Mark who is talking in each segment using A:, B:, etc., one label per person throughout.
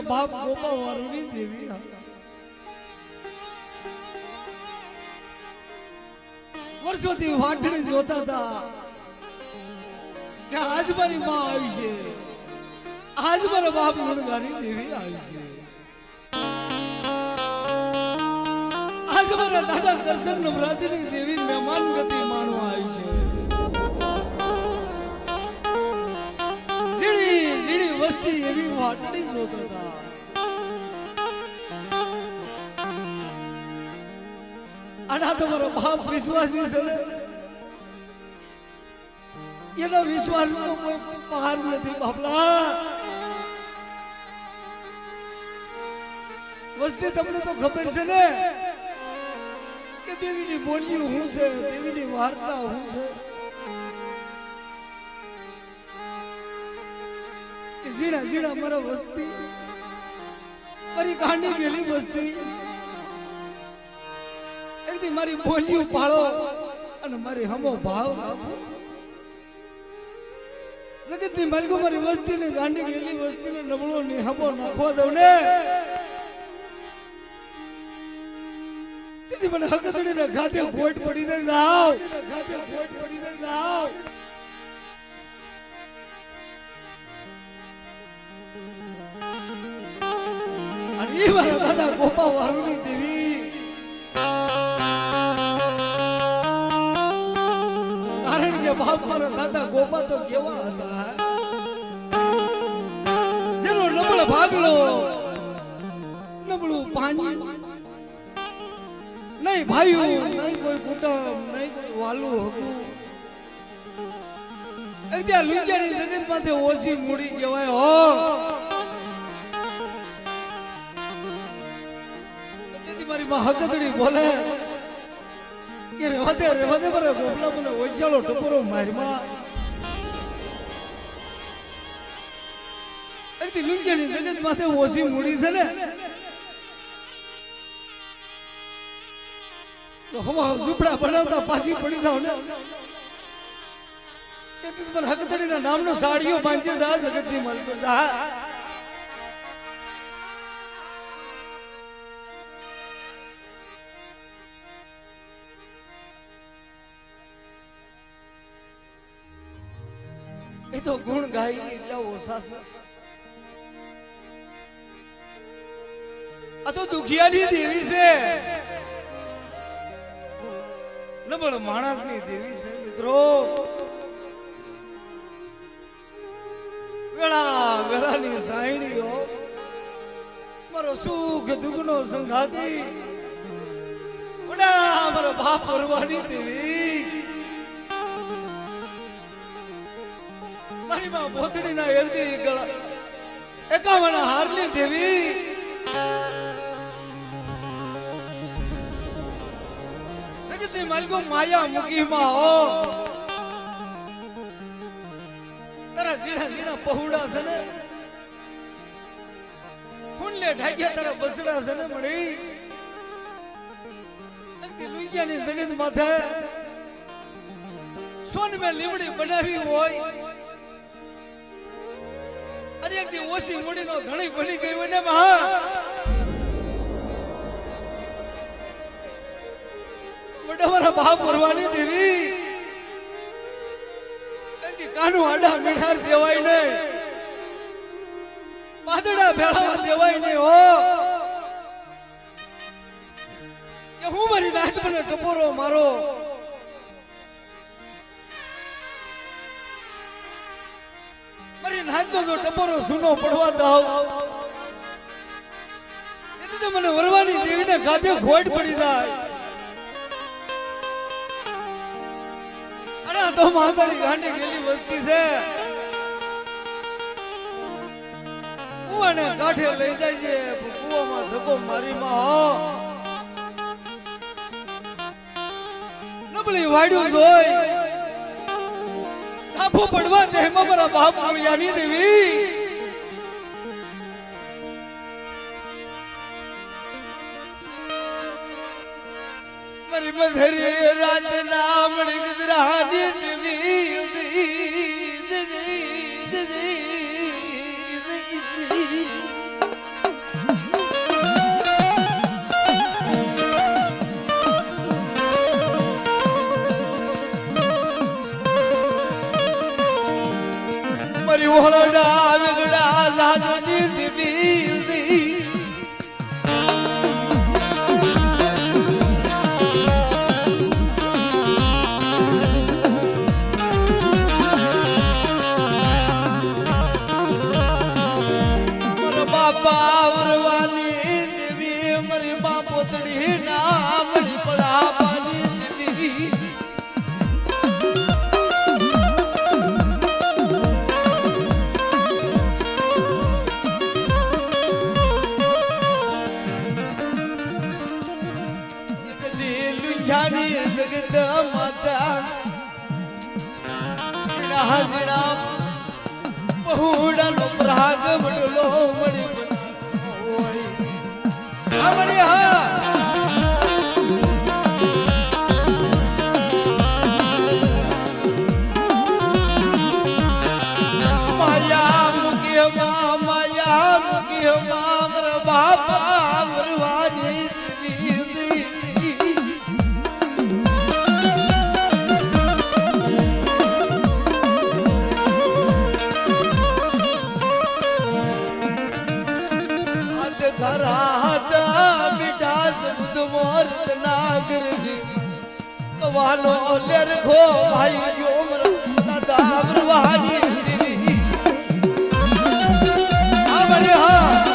A: બાપ ગોપા વારુની દેવી વર્ષોથી વાટણી જોતા હતા કે આજ મારી માં આવી છે, આજ મારા બાપ ગુણગાની દેવી આવી છે, આજ મારા દાદા દર્શન નવરાત્રિની દેવી મહેમાન ગતિ માણવા આવી છે. વસ્તી એવી વાટણી જોતા હતા. આના તમારો બાપ વિશ્વાસી છે ને, એનો વિશ્વાસ કોઈ પાર નથી બાપલા. વસ્તી તમને તો ખબર છે ને કે દેવીની બોલી શું છે, દેવીની વાર્તા શું છે. ઝીણા ઝીણા મારા વસ્તી મારી કાંડી ગયેલી વસ્તી એકદી મારી બોલીઓ પાળો અને મારી હમો ભાવ આપો. જગતની માલિકો મારી વસ્તીને કાંડી ગયેલી વસ્તીને નબળો ની હમો નાખવા દઉં ને તેથી મને હકતડીને ખાતે ગોટ પડી જાય જાવ, ખાતે ગોટ પડી જાય જાવ. એ મારા દાદા ગોપા વારુની દેવી કારણ કે બાપ મારા દાદા ગોપા તો કેવા હતા જેનો નબળ ભાગલો નબળું પાણી નહીં ભાઈઓ નહીં કોઈ કુટુંબ નહીં કોઈ વાલું હતું. ત્યાં લુંજાની જગત માથે ઓછી મૂડી કહેવાય હો. મારી માં હકતડી બોલે કે રેવા દે મારા ગોપલા મને ઓછાલો ટપોરો મારીમાં એકદી લુંગીની જગત માથે ઓછી મૂડી છે ને તો હવા ઝૂંપડા બનાવતા પાછી પડી જાવ ને તેથી મને હકતડીના નામનો સાડીઓ બાંધી જા જગતની માલિકો જા. એ તો ગુણ ગાય એટલા ઓછા છે. આ તો દુખિયાની દેવી છે, નબળ માણસની દેવી છે. મિત્રો વેળા વેળાની સાયણીઓ મારો સુખ દુઃખનો સંગાતી મારો બાપ પરવાની દેવી મારી માં ભોતડીના એલદી ગળા 51 હારની દેવી જગતની માલિકો માયા મુકીમાં હો તારા જીણા જીણા પહોળા છે ને ફૂંડલે ઢાક્યા તારા બસડા છે ને મળી એકદી લુંગિયાની જગત માથે સોન મે લીમડી બનાવી હોય અને એક દી ઓછી મૂડીનો ધણી બની ગઈ હોય ને માં વડા મારા બાપ પરવાની દેવી એક કાનું આડા મીઠાર દેવાય નહીં, પાદડા ભેળાવા દેવાય નહીં હો કે હું મારી નાત મને ટપોરો મારો નાચતો તો ટપોરો સુનો પડવા દઉં એટલે તો મને વરવાની દેવીને ગાદે ઘોટ પડી જાય. અરે તો માતાની ગાંડી ગયેલી વસ્તી છે, કુવાને કાંઠે લઈ જાય છે, કુવામાં ધક્કો મારી માં નબળી વાડ્યું જોઈ આપો પડવા દેહમાં મારા બાપ મુળિયાની દેવી મારી મધરી રાત નામણી ગજરાની દેવી દુનિયાની જગત માતા હાજરા બહુડાનો પ્રાગ વડલો મળી હોય આ મળી હા માયા મુકી મારા બાપા મરવાની કવાનો લેર ખો ભાઈ યોમર દાદા પ્રવાહની દેવી આ બળી હા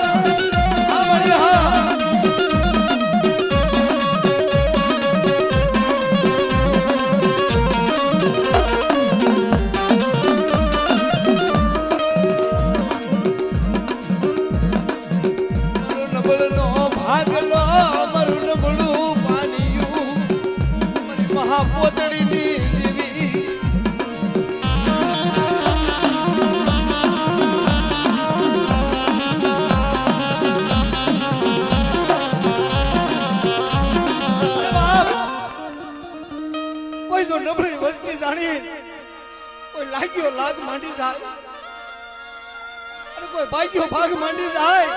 A: પોતડી ની દેવી કોઈ જો નબળી વસ્તી જાણી કોઈ લાગ્યો લાગ માંડી જાય અને કોઈ ભાગ્યો ભાગ માંડી જાય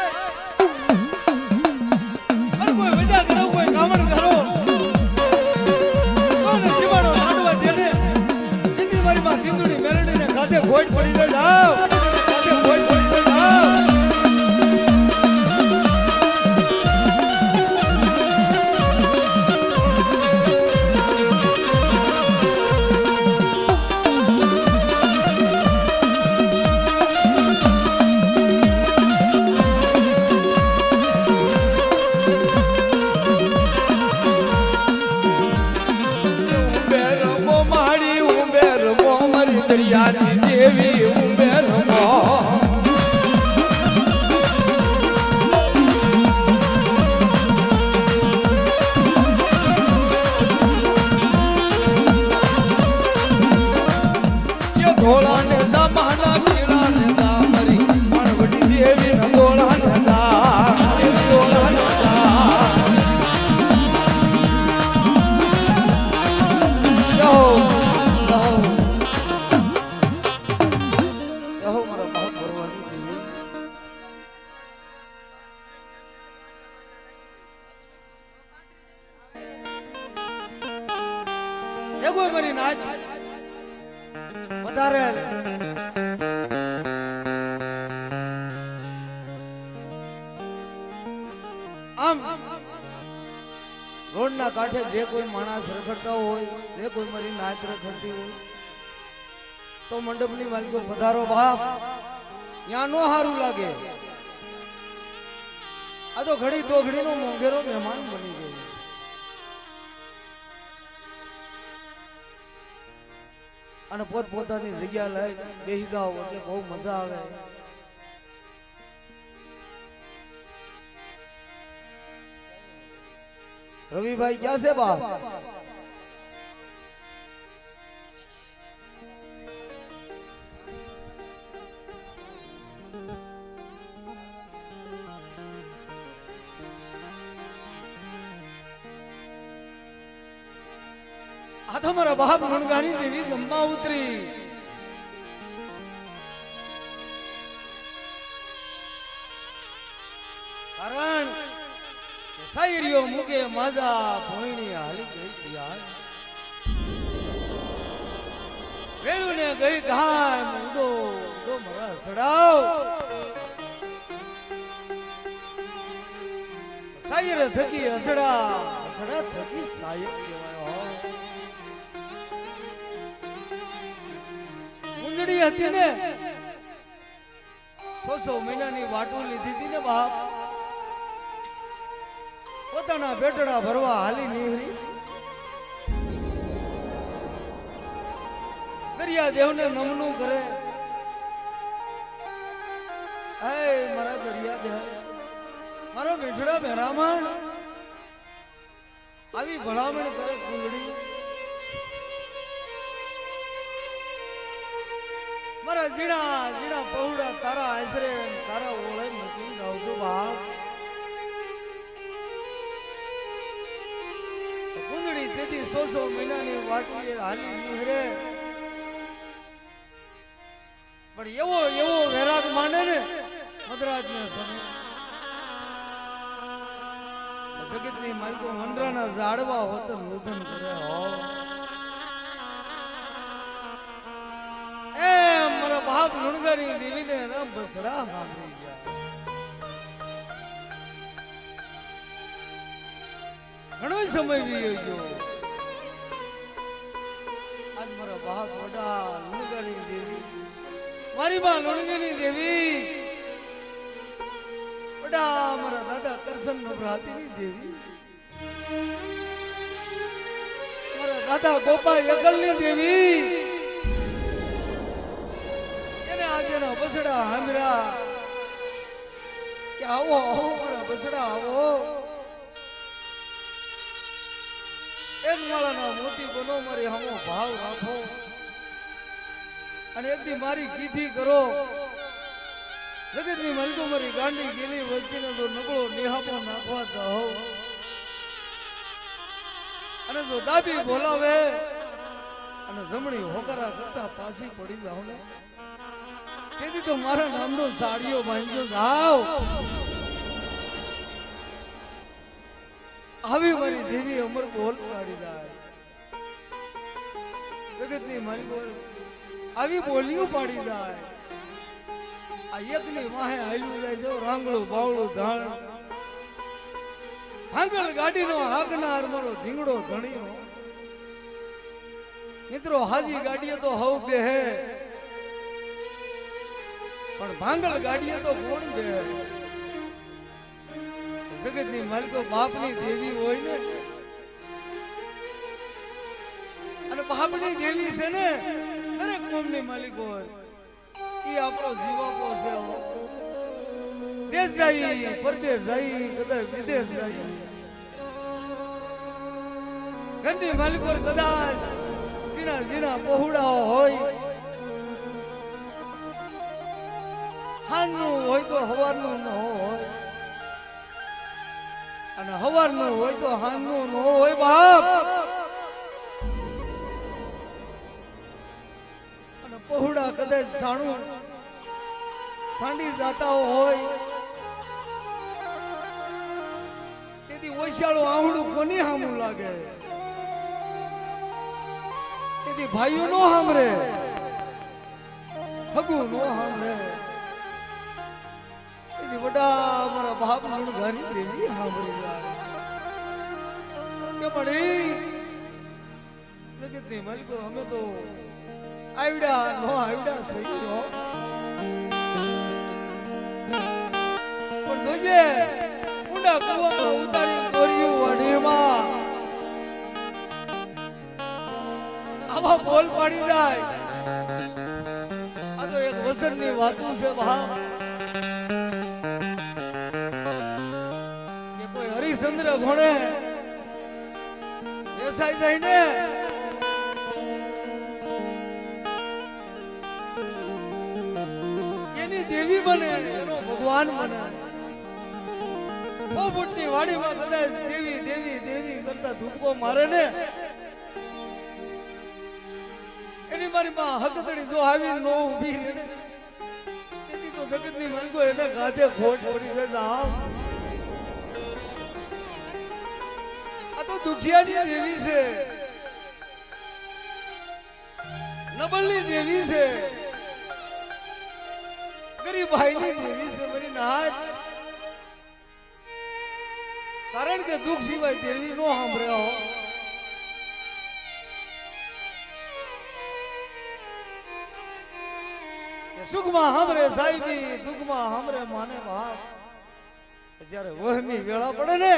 A: અને કોઈ મજા કરો કોઈ કામણ કરો સિંધુની મેરડીને કાંઠે ખોટ પડી જાય કાંઠે ખોટ પડી જાય દરિયાની દેવી ઉંબેર ધોળા ને દામાના પીળા ને દામરી મણવટી દેવી ને ધોળા ને ધોળા ને કોઈ મારી નાચ વધારે આમ રોડ ના કાંઠે જે કોઈ માણસ રખડતા હોય જે કોઈ મારી નાચ રખડતી હોય તો મંડપ ની માલિકો પધારો બાપ ત્યાં નો સારું લાગે આ તો ઘડી તો ઘડી નો મોંઘેરો મહેમાન બની ગયો અને પોત પોતાની જગ્યા લઈ બેસી જાઓ એટલે બહુ મજા આવે રવિભાઈ ક્યાં છે બાપ આ તો મારા બાપ ગુણગાની દેવી જમવા ઉતરી કારણ કે સાયરીઓ મુકે માજા ભોયણી હાલી ગઈ યાર વેણુ ને ગઈ ઘાય મુદો ઉડો મરા સડાવ સાયર થકી અસડા થકી સાયર કહેવાય મુંદડી હતી ને 600 મહિનાની વાટું લીધી હતી ને બાપ પોતાના બેટડા ભરવા હાલી નીકળી દરિયા દેવને નમનું કરે મારા દરિયા દેવ મારો બેટડા બેરામણ આવી ભલામણ કરે કુંડળી મારા જીણા જીણા પહોળા તારા આશરે તારા ઓળે મૂકી જાઉં છું બાપ કુંડળી તેથી 100 મહિનાની વાટલી હાલી નીહરે પણ એવો એવો વૈરાગ માંડે ને મદ્રાજ ને સમય જગતની માલિકો મંડરાના ઝાડવા હોતર લુધન કરે હો એ મારા બાપ લુણગારી દેવીને રામ બસડા સાંભળી ગયા ઘણો સમય વીયો ગયો આજ મારા બાપ વડા લુણગારી દેવી મારી બા લુણગારી દેવી મારા દાદા કરશન નવરાતીની દેવી મારા દાદા ગોપા યગલની દેવી એને આજે ના બસડા હામરા કે આવો આવો મારા બસડા આવો એક માળાના મોતી બનો મારી હમો ભાવ રાખો અને એકદી મારી કીધી કરો જગતની મલકો મારી ગાંડી ગેલી વસ્તીને તો નબળો નિહાપો નાખવા દો અને જો દાબી બોલાવે અને જમણી હોકરા કરતા પાછી પડી જાવ ને તેથી તો મારા નામનો સાડીઓ બાંધ્યો જાવ આવી મારી દેવી અમર બોલ કાઢી જાય જગતની મલકો આવી બોલિયું પાડી જાય આ એકની વાહે હાલ્યું જાય છે રાંગળું બાવળું ધાણ ભાંગલ ગાડીનો હાકનાર મારો ધીંગડો ધણીનો મિત્રો હાજી ગાડીએ તો હવ બેહે પણ ભાંગલ ગાડીએ તો કોણ બેહે જગતની માલિકો બાપની દેવી હોય ને અને બાપની દેવી છે ને દરેક કોમની માલિકો હોય ઈ આપણો જીવાકો છે દેશ જાય પરદેશ જાય કદાચ વિદેશ જાય ગંદી માલિકો કદાચ જીણા જીણા પહોળા હોય હાનનું હોય તો હવારનું ન હોય અને હવારનું હોય તો હાનનું ન હોય બાપ અને પહોળા કદાચ સાણું સાંડી જાતા હોય તેથી ઓછાળું આવડું કોની સામું લાગે તેથી ભાઈઓ નો સાંભળે હગુ નો સાંભળે તેથી વડા મારા બાપ ઘણી દેવી સાંભળી જાય કે પડી જગતની માલિકો અમે તો આવડા નો આવડા સહી હો પણ જોજે ઊંડા કૂવામાં ઉતારી દોર્યું વાડીમાં આવા બોલ પાડી જાય આ તો એક વસનની વાતું છે ભાવ કે કોઈ હરિશ્ચંદ્ર ઘોડે બેસાઈ જાય ને દેવી બને એનો ભગવાન બને પોપટની વાડીમાં કદાચ દેવી દેવી દેવી કરતા ધૂપકો મારે ને એની મારી માં હકતડી જો આવી નો ઊભી રહે ને તેથી તો જગતની મલકો એને ગાધે ખોટ પડી જાય આ તો દુખિયાની દેવી છે નબળની દેવી છે ગરીબાઈની દેવી છે મારી નાથ કારણ કે દુઃખ સિવાય દેવી નો સાંભળે હો સુખમાં સાંભળે સાહેબી દુઃખમાં સાંભળે માને બાપ જ્યારે વહમી વેળા પડે ને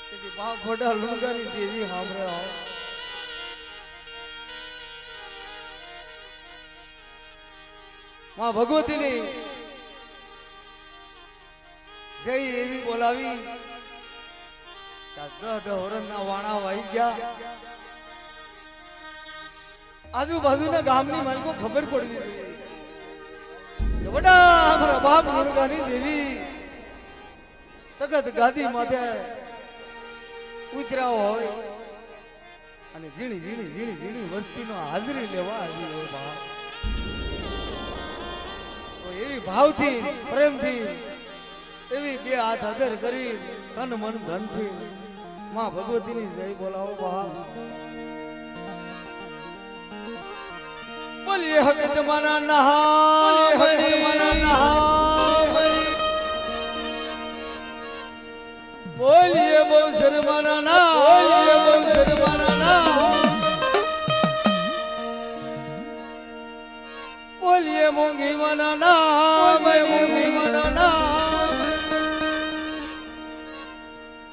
A: તેથી બાપ વડા લુણગાની દેવી સાંભળે હો માં ભગવતીની જય એવી બોલાવી વર્ષના વાણા વાઈ ગયા આજુબાજુના ગામની માલિકો ખબર પડવી જોઈએ વડા અમારા બાપ મુરગાની દેવી તગત ગાદી માથે ઉતર્યા હોય અને ઝીણી ઝીણી ઝીણી ઝીણી વસ્તીનો હાજરી લેવા આવી હોય બાપ તો એવી ભાવથી પ્રેમથી એવી બે હાથ આદર કરી તન મન ધનથી માં ભગવતીની જય બોલાવો બાપ બોલીએ હકત માના નહા બોલીએ માના નહા બોલીએ બહુ શર્માના ના બોલીએ બહુ શર્માના ના બોલીએ મોંઘી માના ના મોંઘી માના ના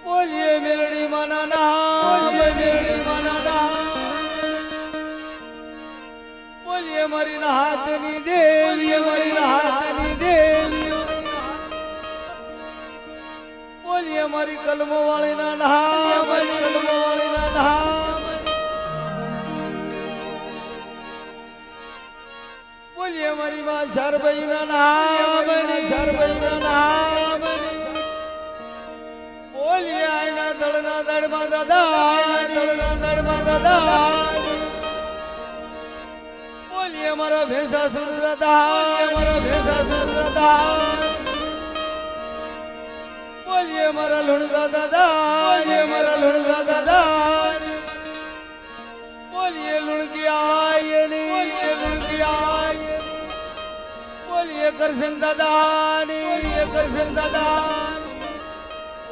A: બોલીએ મેલડી માના ના મેલડી માના ના બોલીએ મારી ના હાથની દેવી મારી ના હાથની દેવી બોલીએ મારી કલમો વાળી ના નહા મારી કલમો વાળી ના નહા બોલીએ મારી માં શરબઈ ના નહા મારી શરબઈ ના નહા બોલીએ આના દળના દળમાં દાદા દળના દળમાં દાદા બોલીએ મારા ભેસા સુર દાદા મારા ભેસા સુર દાદા બોલીએ મારા લુણગા દાદા બોલીએ મારા લુણગા દાદા બોલીએ લુણકી આય ને બોલીએ લુણકી આય બોલીએ કરશન દાદા ને બોલીએ કરશન દાદા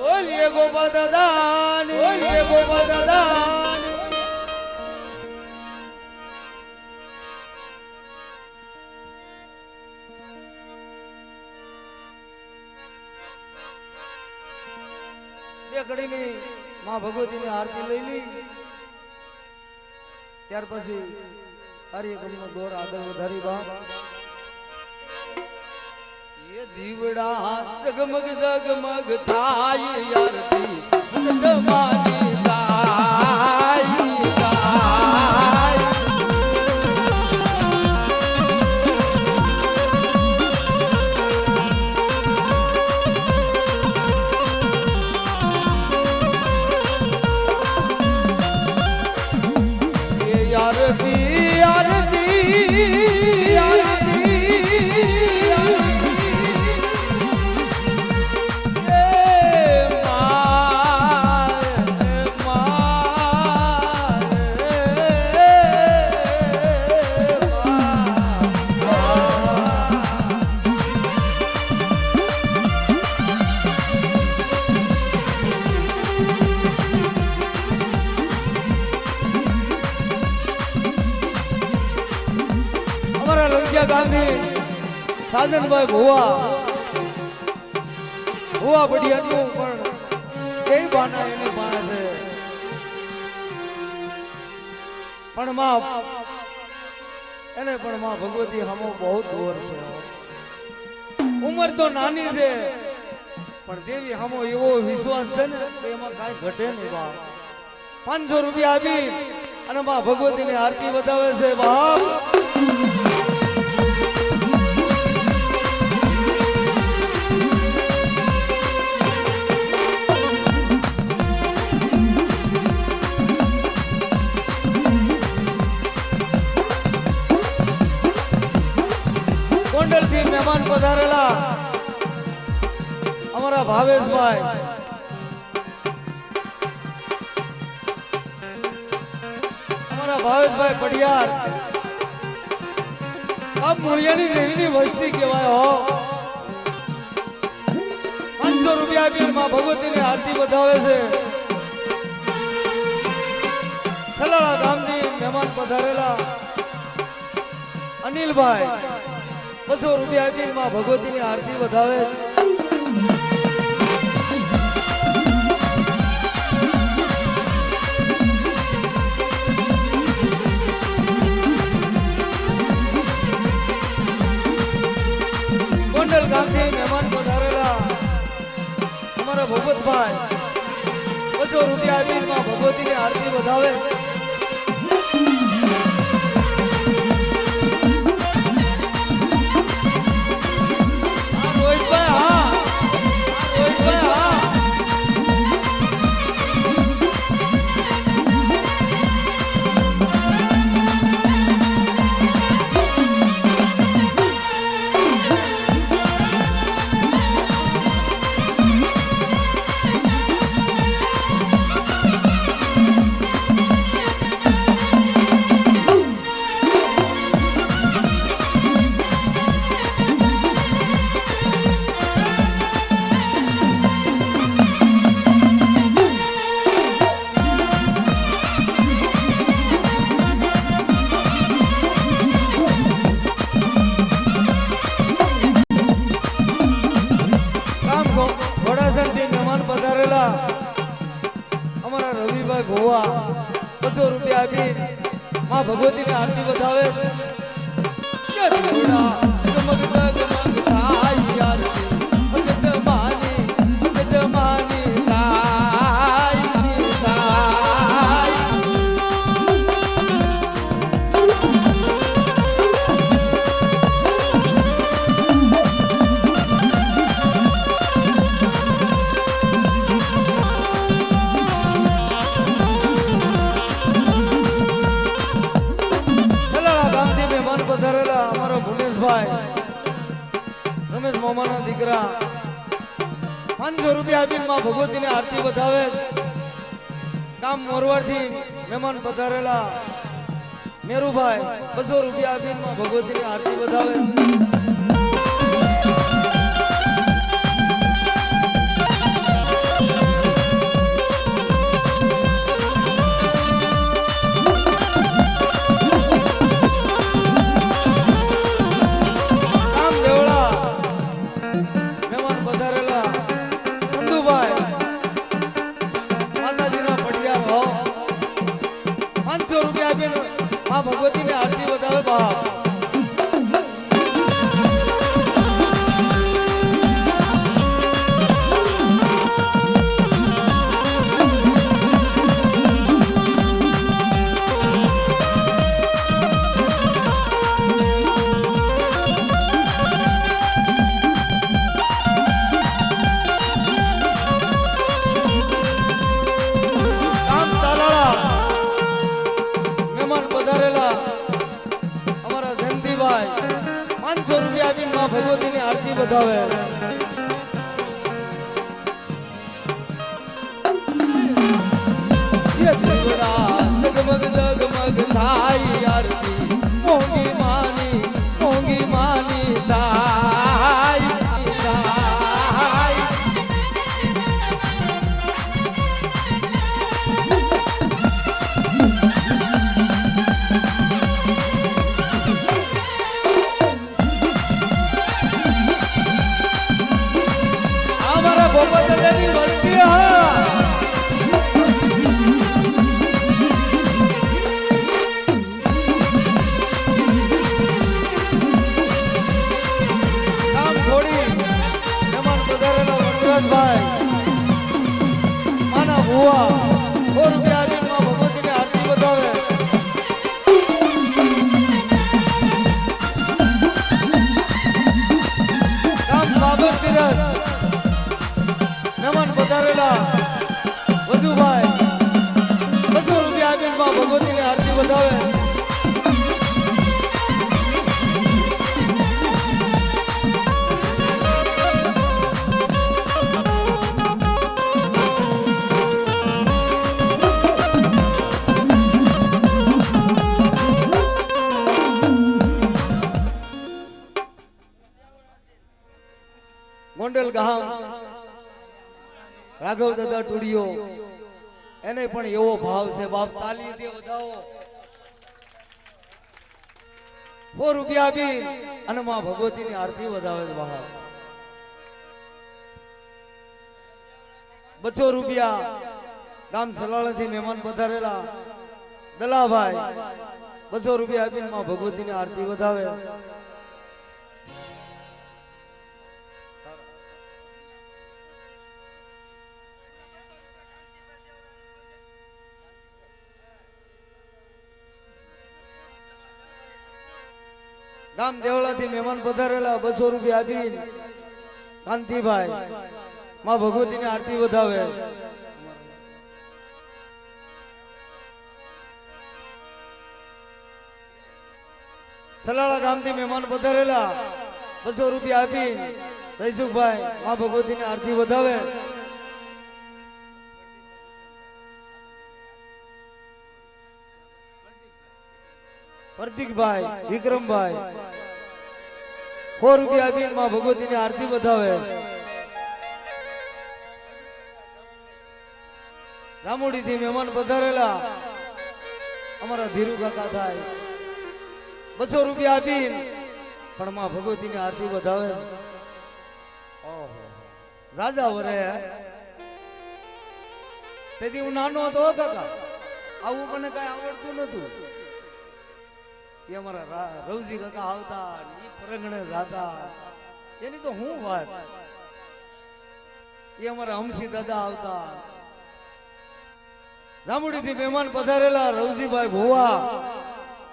A: બોલીએ ગોપા દાદા ને બોલીએ ગોપા દાદા ઘડીની માં ભગવતીની આરતી લઈ લી ત્યાર પછી કાર્યક્રમનો દોર આગળ વધારી બાપ એ દીવડા જગમગ જગમગ થાય આરતી જગમાની થાય ગાંધી સાજનભાઈ ભુવા ભુવા બડિયાનું પણ કઈ બાના એની પાસે પણ માં એને પણ માં ભગવતી હમો બહુ દૂર છે ઉંમર તો નાની છે પણ દેવી હમો એવો વિશ્વાસ છે ને કે એમાં કાંઈ ઘટે નહીં બાપ 500 રૂપિયા આપી અને માં ભગવતીની આરતી બતાવે છે બાપ મહેમાન પધારેલા અમારા ભાવેશભાઈ અમારા ભાવેશભાઈ પડિયાર આ મૂળિયાની દેવીની વસ્તી કહેવાય હો 500 રૂપિયા આપી માં ભગવતીની આરતી બતાવે છે સલાળા ગામથી મહેમાન પધારેલા અનિલભાઈ 200 રૂપિયા આપીને માં ભગવતીની આરતી વધાવે ગોંડલ ગામથી મહેમાન પધારેલા અમારા ભગવતભાઈ 200 રૂપિયા આપીને માં ભગવતીની આરતી વધાવે. અમારા રવિભાઈ ભોવા 200 રૂપિયા આપી માં ભગવતીની આરતી વધાવે. રમેશ મામાના દીકરા 500 રૂપિયા આપીને માં ભગવતીની આરતી વધાવે. ગામ મોરવાડથી મહેમાન પધારેલા મેરુભાઈ 200 રૂપિયા આપીને માં ભગવતીની આરતી વધાવે. ભગવતીની આરતી વધાવે બાપ. અમારા જયંતિભાઈ 500 રૂપિયા આપીને માં ભગવતીની આરતી વધાવે. જગમગ જગમગ થાય આરતી મોંઘી માની થાય. માના ભુવા 100 રૂપિયા આપીને માં ભગવતીની આરતી વધાવે. ગામ બાબર તીરથ મહેમાન પધારેલા વધુભાઈ 200 રૂપિયા આપીને માં ભગવતીની આરતી વધાવે. ગોંડલ ગામ રાઘવ દાદા ટુડિયો એને પણ એવો ભાવ છે બાપ. તાલી દે વધાવો. 100 રૂપિયા આપી અને માં ભગવતીની આરતી વધાવે છે બહાર. 200 રૂપિયા ગામ સલાળાથી મહેમાન પધારેલા દલાભાઈ 200 રૂપિયા આપીને માં ભગવતીની આરતી વધાવે. ગામ દેવળાથી મહેમાન પધારેલા 200 રૂપિયા આપીને કાંતિભાઈ માં ભગવતીની આરતી વધાવે. સલાળા ગામથી મહેમાન પધારેલા 200 રૂપિયા આપીને જયસુખભાઈ માં ભગવતીની આરતી વધાવે. પ્રતિકભાઈ વિક્રમભાઈ 100 રૂપિયા આપીને માં ભગવતીની આરતી વધાવે. રામોડીથી મહેમાન પધારેલા અમારા ધીરુ કાકા થાય 200 રૂપિયા આપીને પણ માં ભગવતીની આરતી વધાવે. ઓહો રાજા વરે તેથી હું નાનો હતો કાકા, આવું મને કઈ આવડતું નતું. એ અમારા રવજી કાકા આવતા ઈ પરગણે જાતા, એની તો હું વાત. એ અમારા હમસી દાદા આવતા. જામુડીથી મહેમાન પધારેલા રવજીભાઈ ભોવા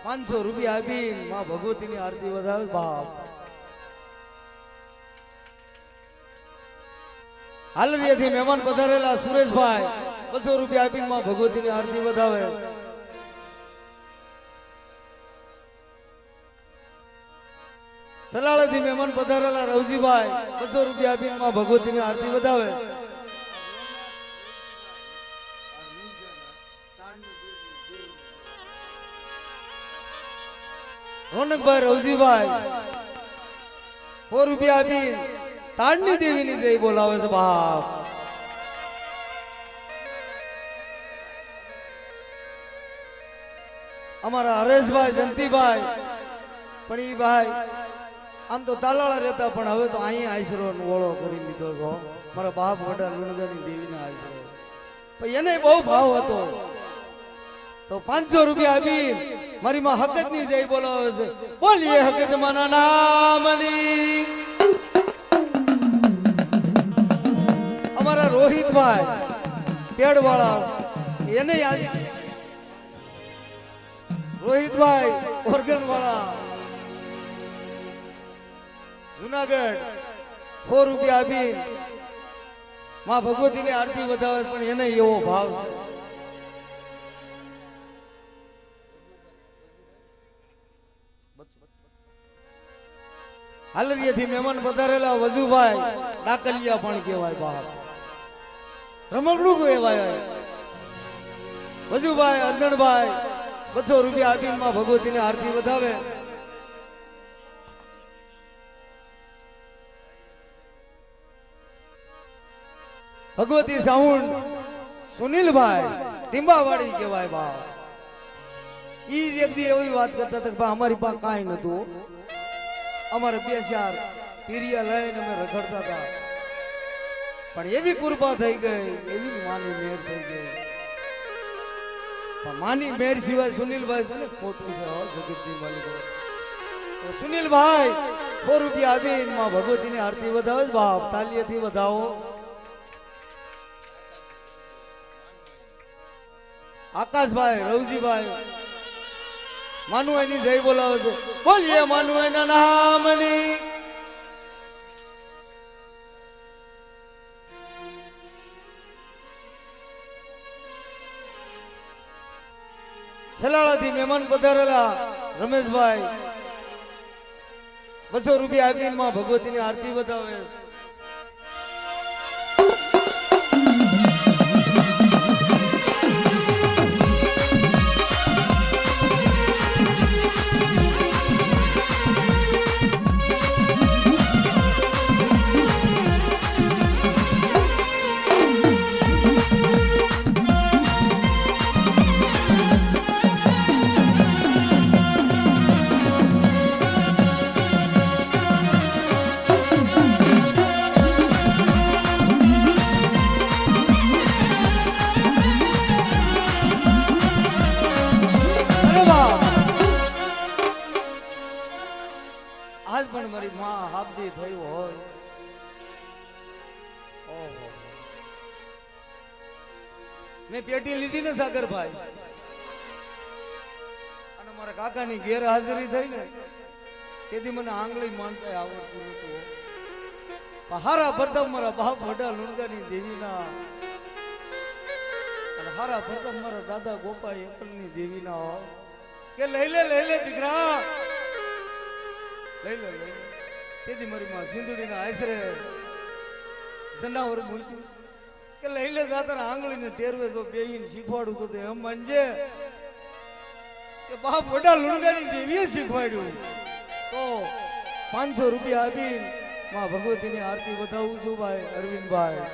A: 500 રૂપિયા આપીને માં ભગવતીની આરતી વધાવે. બાપ હાલરિયાથી મહેમાન પધારેલા સુરેશભાઈ 200 રૂપિયા આપીને માં ભગવતીની આરતી વધાવે. સલાળાથી મહેમાન પધારેલા રવજીભાઈ 200 રૂપિયા આપીને માં ભગવતીની આરતી વધાવે. રોનકભાઈ રવજીભાઈ 100 રૂપિયા આપી તાડની દેવીની જય બોલાવે છે. બાપ અમારા હરેશભાઈ જંતીભાઈ પણ ઈ ભાઈ આમ તો તાલાળા રહેતા પણ હવે તો અહીંયા આશરો ઓળો કરી લીધો છો. મારા બાપ વડા લુણગાની દેવીના આશરો, પણ એને બહુ ભાવ હતો તો 500 રૂપિયા આપી મારી માં હકતની જય બોલાવે છે. બોલીએ હકત માના નામની. અમારા રોહિતભાઈ પેડવાળા એને રોહિતભાઈ ઓર્ગન વાળા જુનાગઢ 100 રૂપિયા આપી માં ભગવતીની આરતી વધાવે પણ એને એવો ભાવ છે. હાલરિયાથી મહેમાન પધારેલા વજુભાઈ ડાકલિયા પણ કહેવાય. બાપ રમકડું કહેવાય. વજુભાઈ અર્જણભાઈ 200 રૂપિયા આપીને માં ભગવતીની આરતી વધાવે. ભગવતી સાઉન્ડ સુનિલભાઈ ટીંબાવાડી કહેવાય. બાપ ઈ એક દી એવી વાત કરતા હતા કે અમારી પાસે કાંઈ નતું, અમારે 2-4 પીરિયા લઈને અમે રખડતા હતા, પણ એવી કૃપા થઈ ગઈ, એવી માની મેર થઈ ગઈ. પણ માની મેર સિવાય સુનિલભાઈ છે ને ખોટું છે. જગતજી માલિક સુનિલભાઈ 100 રૂપિયા આપીને માં ભગવતીની આરતી વધાવે. બાપ તાલીએથી વધાવો. આકાશભાઈ રવજીભાઈ માનુભાઈની જય બોલાવે છે. બોલીએ માનુભાઈના નામની. સલાળાથી મહેમાન પધારેલા રમેશભાઈ 200 રૂપિયા આપીને માં ભગવતીની આરતી વધાવે. આજ પણ મારી માં હાબદી થયું હોય. ઓહો મેં પેટી લીધી ને સાગરભાઈ, અને મારા કાકાની ગેરહાજરી થઈ ને તેથી મને આંગળી માનતા આવડતું નતું. હારા પ્રથમ મારા બાપ વડા લુણગાની દેવીના અને હારા પ્રથમ મારા દાદા ગોપા એકલની દેવીના કે લઈ લે દીકરા લઈ લે તેથી મારી માં સિંધુડીના આશરે જનાવર મૂક્યું કે લઈ લે જાતર આંગળીને ટેરવે જો બેહીને શીખવાડું તો એમ માનજે કે બાપ વડા લુણગાની દેવીએ શીખવાડ્યું. તો 500 રૂપિયા આપીને માં ભગવતીની આરતી વધાવું છું ભાઈ અરવિંદભાઈ.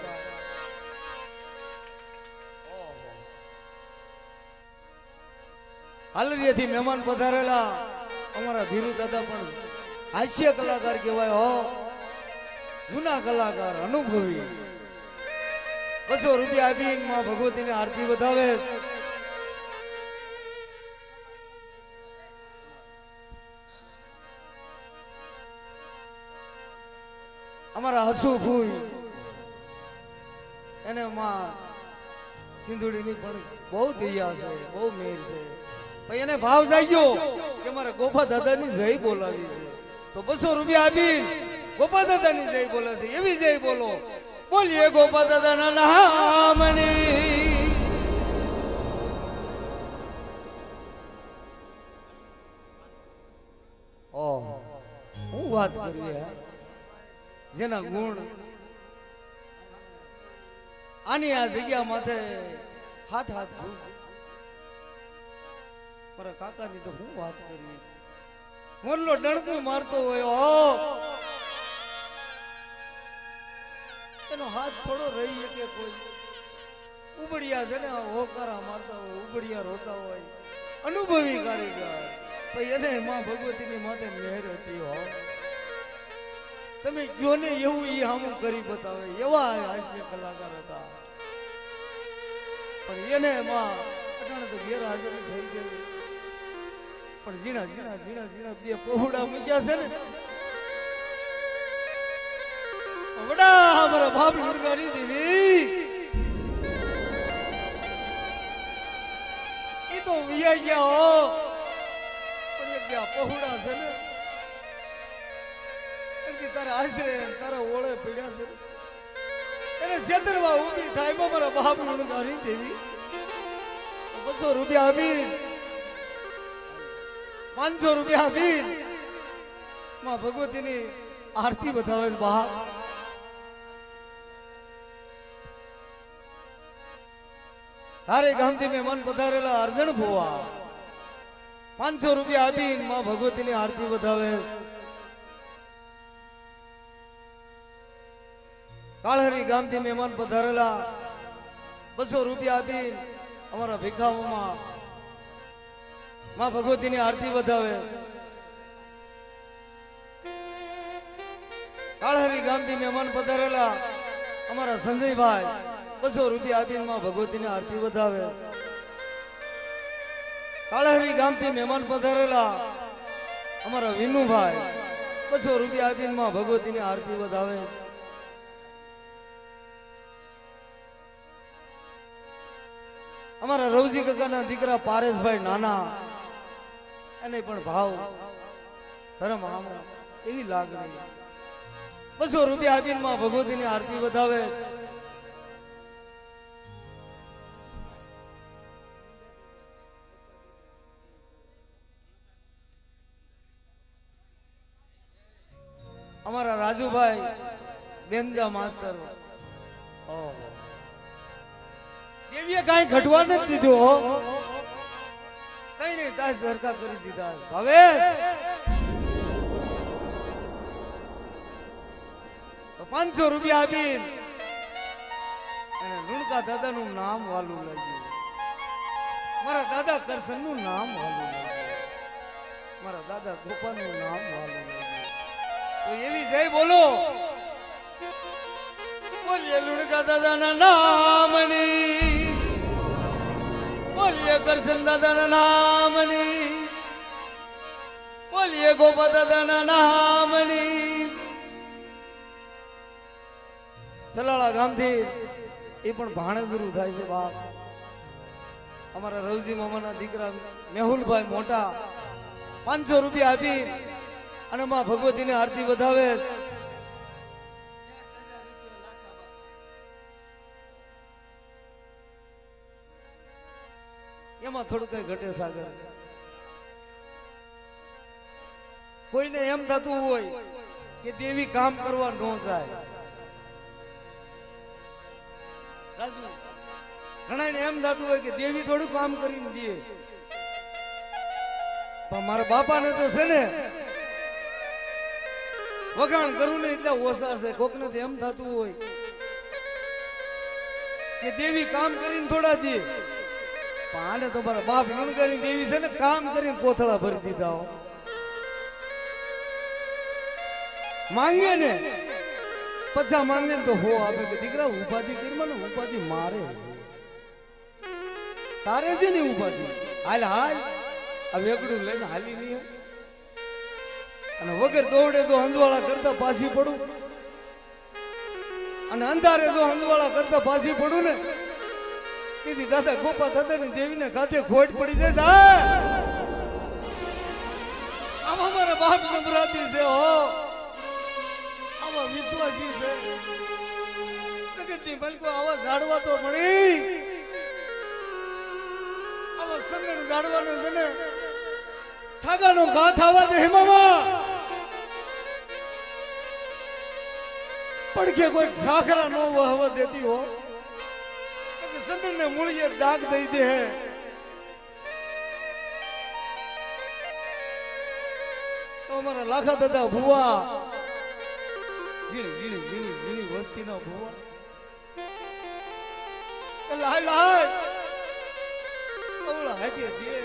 A: હાલરીયાથી મહેમાન પધારેલા અમારા ધીરુ દાદા પણ હાસ્ય કલાકાર કહેવાય હો, જૂના કલાકાર અનુભવી. 200 રૂપિયા આપીને માં ભગવતીની આરતી વધાવે. અમારા હસુ ફૂઈ એને માં સિંધુડીની પણ બહુ દયા છે, બહુ મેર છે. ભાઈ એને ભાવ જાગ્યો કે મારે ગોપા દાદાની જય બોલાવી છે. તો 200 રૂપિયા આપી ગોપા દાદાની જય બોલે છે. એવી જય બોલો, બોલીએ ગોપા દાદાના નામની. ઓહ હું વાત કરવી જેના ગુણ આની આ જગ્યા માથે હાથ મારા કાકાની તો હું વાત કરવી. મોરલો ડણકું મારતો હોય એનો હાથ થોડો રહી કે કોઈ ઉબડિયા છે ને હોકારા મારતા હોય, ઉબડિયા રોતા હોય, અનુભવી કારીગર. પછી એને માં ભગવતીની માથે મેર હતી હો. તમે કયો ને એવું ઈ હામું કરી બતાવે એવા હાસ્ય કલાકાર હતા. પણ એને માં અટાણે તો ગેરહાજર થઈ ગઈ. પણ ઝીણા ઝીણા ઝીણા ઝીણા બે પહોળા મૂક્યા છે ને વડા અમારા બાપ લુણગાની દેવી ઈ તો વિયા ગયા હો. પણ એક ગયા પહોળા છે ને તારા આશરે તારા ઓળે પીડ્યા છે એને છેતરવા ઊભી થાય મારા બાપ લુણગાની દેવી. 200 રૂપિયા આપી 500 રૂપિયા આપી માં ભગવતીની આરતી વધાવે બા. તારે ગામથી મેં મન પધારેલા અર્જણ ભોવા 500 રૂપિયા આપી માં ભગવતીની આરતી વધાવે. કાળહરી ગામથી મહેમાન પધારેલા 200 રૂપિયા આપી અમારા ભીખાઓમાં માં ભગવતીની આરતી વધાવે. કાળહરી ગામથી મહેમાન પધારેલા અમારા સંજયભાઈ 200 રૂપિયા આપીને માં ભગવતીની આરતી વધાવે. કાળહરી ગામથી મહેમાન પધારેલા અમારા વિનુભાઈ 200 રૂપિયા આપીને માં ભગવતીની આરતી વધાવે. અમારા રવજી કાકાના દીકરા પારેશભાઈ નાના એને પણ ભાવ ધર્મ આમો એવી લાગણી 200 રૂપિયા આપીને માં ભગવતીની આરતી વધાવે. અમારા રાજુભાઈ બેનજા માસ્તર દેવીએ કઈ ઘટવા નથી દીધું. કઈ તાજ સરખા કરી દીધા. હવે 500 રૂપિયા આપી એને લુણકા દાદા નું નામ વાલું લાગ્યું. મારા દાદા કરશન નું નામ વાલું લાગ્યું. મારા દાદા ગોપા નું નામ વાલું લાગ્યું. તો એવી જય બોલો, બોલીએ લુણકા દાદાના નામની, બોલીએ કરશન દાદાના નામની, બોલીએ ગોપા દાદાના નામની. સલાળા ગામથી એ પણ ભાણે શરૂ થાય છે બાપ. અમારા રવજી મામાના દીકરા મેહુલભાઈ મોટા 500 રૂપિયા આપી અને માં ભગવતીને આરતી વધાવે. એમાં થોડું કઈ ઘટે સાગર. કોઈને એમ થતું હોય કે દેવી કામ કરવા ન જાય. રાજુ ઘણાને એમ થતું હોય કે દેવી થોડું કામ કરીને દે, પણ મારા બાપાને તો છે ને વગાણ કરવું ને એટલે ઓછા છે. કોકને તો એમ થતું હોય કે દેવી કામ કરીને થોડા દે, પણ આને તો મારા બાપ લણગારી દેવી છે ને કામ કરીને કોથળા ભરી દીધા હો. માંગે ને પછા માંગે ને તો હો આપે કે દીકરા ઉપાધિ કરીમાં ને ઉપાધિ મારે તારે છે ને ઉપાધિ. હાલ હાલ આ વેગડું લઈને હાલી નહીં, અને વગર દોડે તો હંજવાળા કરતા પાછી પડું, અને અંધારે તો હંજવાળા કરતા પાછી પડું ને કીધી દાદા ગોપા થતા ને દેવીને ખાતે ખોટ પડી જાય. આમાં મારા બાપ નબરાતી છે હો, આમાં વિશ્વાસી છે. જગતની બલકો આવા ઝાડવા તો મળી, આવા સંગણ ઝાડવાનો છે ને ઠાગાનો ઘા થવા દે હેમામાં. પડખે કોઈ ખાખરા નો વહવા દેતી હો, સંદર ને મૂળીએ દાગ દઈ દે. તો અમારા લાખા દાદા ભુવા ઝીણી ઝીણી ઝીણી ઝીણી વસ્તીના ભુવા લાય લાય હવળા હાથે દે,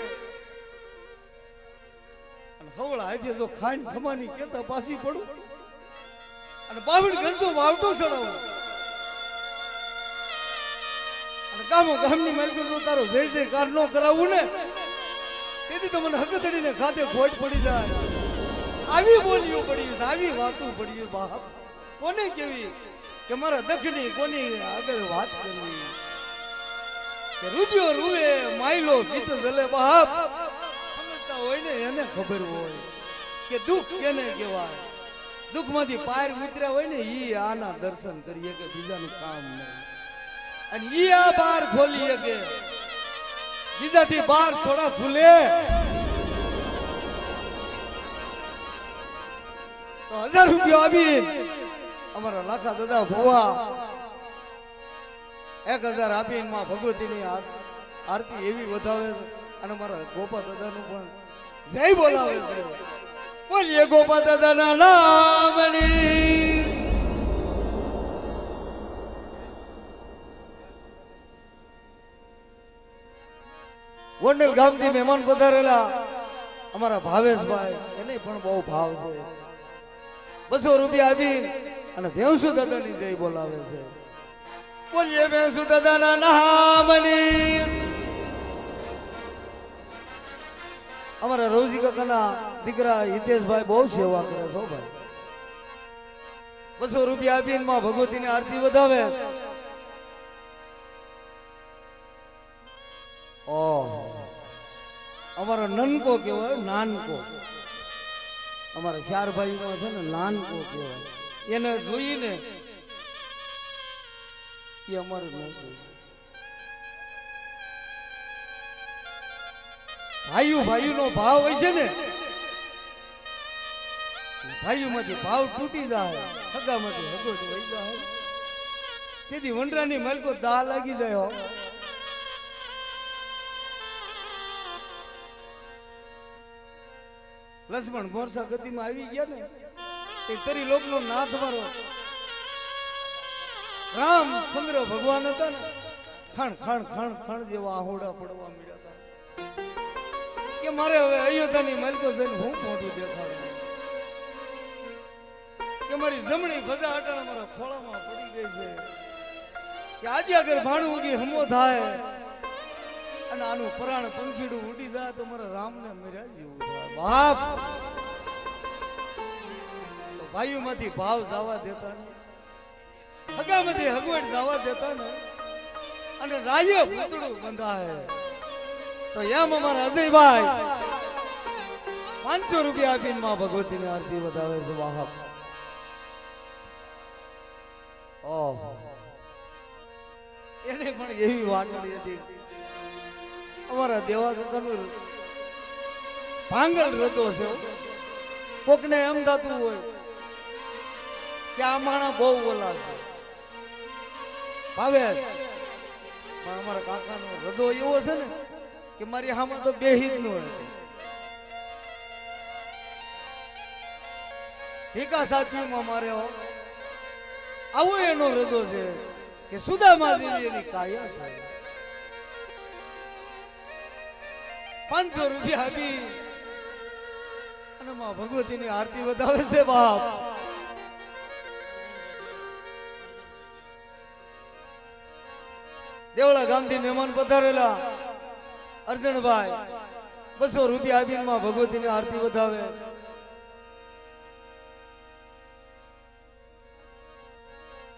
A: અને હવળા હાથે જો ખાઈને ખમાની કેતા પાછી પડું, અને બાવડ ગંજો વાવટો ચડાવું, અને ગામો ગામની માલિકો જો તારો જય જયકાર નો કરાવું ને તેથી તો મને હકતડીને ખાતે ખોટ પડી જાય. આવી બોલીઓ પડી, આવી વાતો પડી. બાપ કોને કેવી કે મારા દખની કોની આગળ વાત કરવી કે રૂપિયો રૂવે માયલો ગીત જલે. બાપ સમજતા હોય ને એને ખબર હોય કે દુઃખ કેને કહેવાય. દુઃખમાંથી પાર ઉતર્યા હોય ને ઈ આના દર્શન કરીએ કે બીજાનું કામ નહીં, અને ઈ આ બાર ખોલીએ કે બીજાથી બાર થોડા ખુલે. તો 1000 રૂપિયા આપી અમારા લાખા દાદા ભોવા 1000 આપીને માં ભગવતીની આરતી એવી વધાવે છે, અને મારા ગોપા દાદાનું પણ જય બોલાવે છે. બોલીએ ગોપા દાદાના નામની. ગોંડલ ગામથી મહેમાન પધારેલા અમારા ભાવેશભાઈ, એને પણ બહુ ભાવ છે. 200 રૂપિયા આપી અને ભેંસુ દાદાની જય બોલાવે છે. બોલીએ ભેંસુ દાદાના નામની. અમારા રવજી કાકાના દીકરા હિતેશભાઈ બહુ સેવા કરે છે ભાઈ. 200 રૂપિયા આપીને માં ભગવતીની આરતી વધાવે. અમારો નનકો કહેવાય, નાનકો. અમારા 4 ભાઈમાં છે ને નાનકો કહેવાય. એને જોઈને એ અમારે ન જોયું. ભાઈઓ નો ભાવ હોય છે ને, ભાઈઓ માંથી ભાવ તૂટી જાય, હગા માંથી હગોટ વહી જાય. તેથી વંડરાની માલકો દા લાગી જાય. લક્ષ્મણ મોરસા ગતિમાં આવી ગયા ને તે તરી લોકનો નાથ મારો રામચંદ્ર ભગવાન હતા ને, ખણ ખણ ખણ ખણ જેવા આહોડા પડવા મળ્યા હતા કે મારે હવે અયોધ્યાની માલિકો જઈને હું મોઢું દેખાડું, કે મારી જમણી ભજા અટાણા મારા ખોળામાં પડી ગઈ છે, કે આજે આગળ ભાણું ઉગી હમો થાય અને આનું પરાણ પંખીડું ઉડી જાય તો મારા રામને મર્યા જેવું થાય. બાપ ભાઈઓ માંથી ભાવ જવા દેતા ને, હગામાંથી હગવડ જવા દેતા ને, અને રાયે ભૂતડું બંધાય તો એમ અમારા અજયભાઈ ₹500 આપીને માં ભગવતીની આરતી વધાવે છે વાહ ઓહો એને પણ એવી વાટડી હતી અમારા દેવા કાકાનું ભાંગલ રતો છે કોકને એમ થતું હોય કે આ માણા બહુ ઓલા છે ભાવે પણ અમારા કાકાનો હૃદય એવો છે ને કે મારી હામાં તો બેહી જ ન હોય ઠીકા સાચવીમાં મારે આવું એનો હૃદય છે કે સુદામા દેવી એની કાયા છે ₹500 આપી અને માં ભગવતીની આરતી વધાવે છે બાપ દેવળા ગામથી મહેમાન પધારેલા અર્જણભાઈ ₹200 આપીને માં ભગવતીની આરતી વધાવે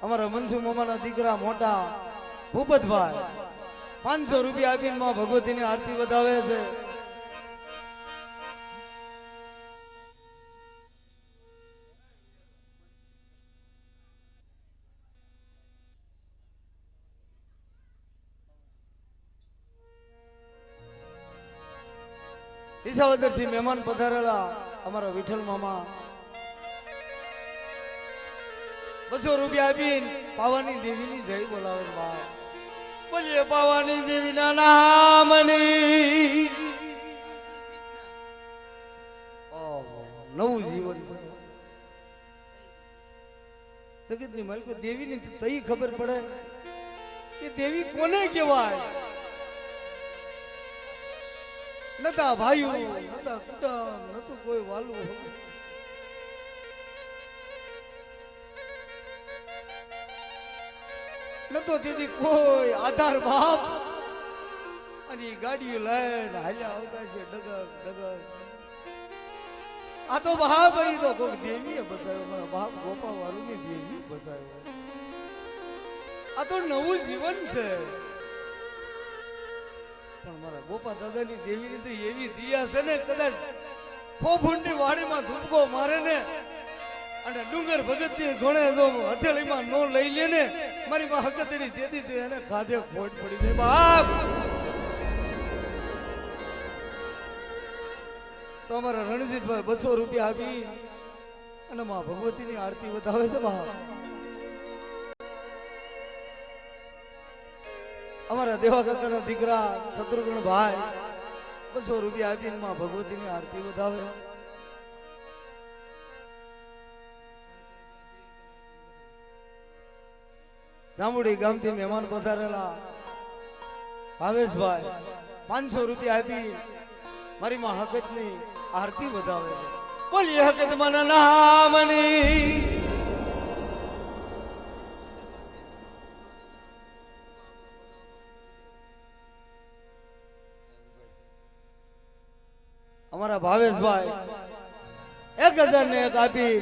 A: અમારા મનસુ મામાના દીકરા મોટા ભૂપતભાઈ ₹500 આપીને માં ભગવતીની આરતી વધાવે છે ઈસાવદર થી મહેમાન પધારેલા અમારા વિઠ્ઠલ મામા ₹200 આપીને પાવાની દેવીની જય બોલાવે બા બોલીએ પાવાની દેવીના નામની નવું જીવન છે જગતની માલિકો દેવીની તઈ ખબર પડે કે દેવી કોને કહેવાય નતા ભાઈઓ નતા કુટુંબ નતું કોઈ વાલું નતો દીદી કોઈ આધાર બાપ અને ગાડીઓ લઈને હાલ્યા આવતા છે ડગર ડગર આ તો બાપ ભાઈ તો કોઈ દેવીએ બચાવ્યો મારા બાપ ગોપા વાળું ની દેવી બચાવ્યો આ તો નવું જીવન છે પણ મારા ગોપા દાદાની દેવીની તો એવી દિયા છે ને કદાચ ફોફુંડી વાડીમાં ધૂપકો મારે ને અને ડુંગર ભગતની ઘોડે જો હથેળીમાં નો લઈ લે ને મારી માં હકતડી દેતી તે એને ખાધે ખોટ પડી દે બાપ તો અમારા રણજીતભાઈ ₹200 આપી અને માં ભગવતીની આરતી વધાવે છે બાપ અમારા દેવા કાકાના દીકરા શત્રુઘ્ન ભાઈ ₹200 આપીને માં ભગવતીની આરતી વધાવે જાંબુડી ગામથી મહેમાન પધારેલા ભાવેશભાઈ ₹500 આપી મારી માં હકતની આરતી વધાવે છે બોલીએ હકત માના નામની અમારા ભાવેશભાઈ 1001 આપી